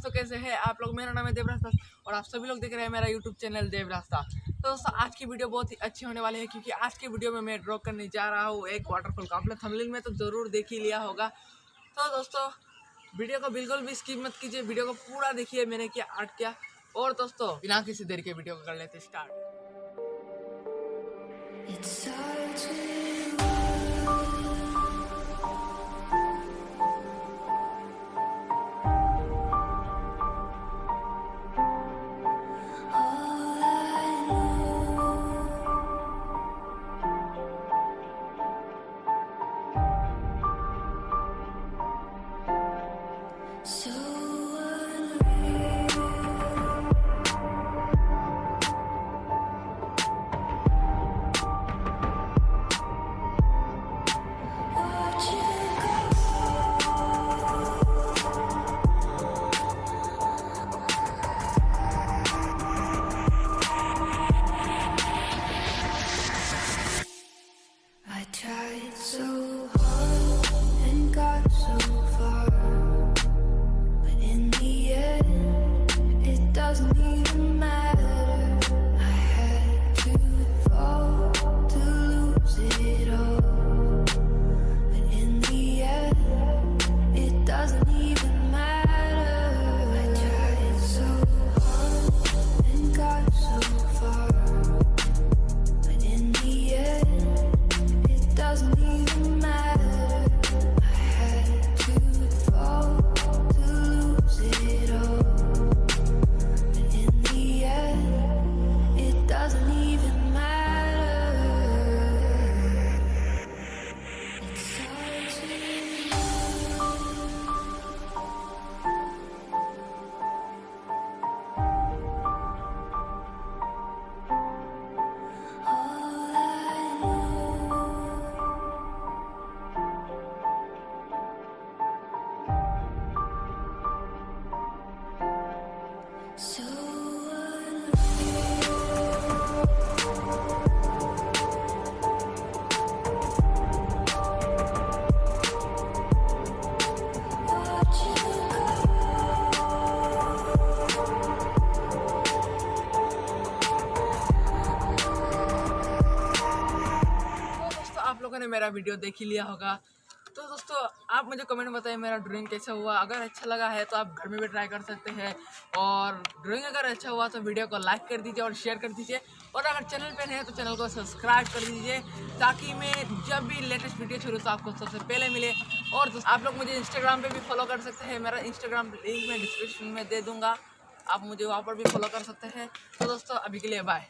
दोस्तों कैसे हैं आप लोग। मेरा नाम है देवरास्ता और आप सभी लोग देख रहे हैं मेरा यूट्यूब चैनल देवरास्ता। तो दोस्तों आज की वीडियो बहुत ही अच्छी होने वाली है क्योंकि आज की वीडियो में मैं ड्रॉ करने जा रहा हूँ एक वाटरफॉल का। आपने थंबनेल में तो ज़रूर देख ही लिया होगा। तो दोस्तों वीडियो को बिल्कुल भी स्किप मत कीजिए, वीडियो को पूरा देखिए मैंने क्या आर्ट किया। और दोस्तों बिना किसी देर के वीडियो को कर लेते start. Tried so hard and got so far, but in the end, it doesn't even matter. I had to fall to lose it all, but in the end, it doesn't even matter. I tried so hard and got so far, but in the end, doesn't even matter. I had to fall to lose it all, but in the end, it doesn't even matter. It's hard to so आप लोगों ने मेरा video देख ही लिया होगा। तो दोस्तों आप मुझे कमेंट में बताइए मेरा ड्राइंग कैसा हुआ। अगर अच्छा लगा है तो आप घर में भी ट्राई कर सकते हैं, और ड्राइंग अगर अच्छा हुआ तो वीडियो को लाइक कर दीजिए और शेयर कर दीजिए। और अगर चैनल पे नहीं है तो चैनल को सब्सक्राइब कर दीजिए ताकि मैं जब भी लेटेस्ट वीडियो छोड़ूँ तो आपको सबसे पहले मिले। और आप लोग मुझे इंस्टाग्राम पर भी फॉलो कर सकते हैं, मेरा इंस्टाग्राम लिंक मैं डिस्क्रिप्शन में दे दूँगा, आप मुझे वहाँ पर भी फॉलो कर सकते हैं। तो दोस्तों अभी के लिए बाय।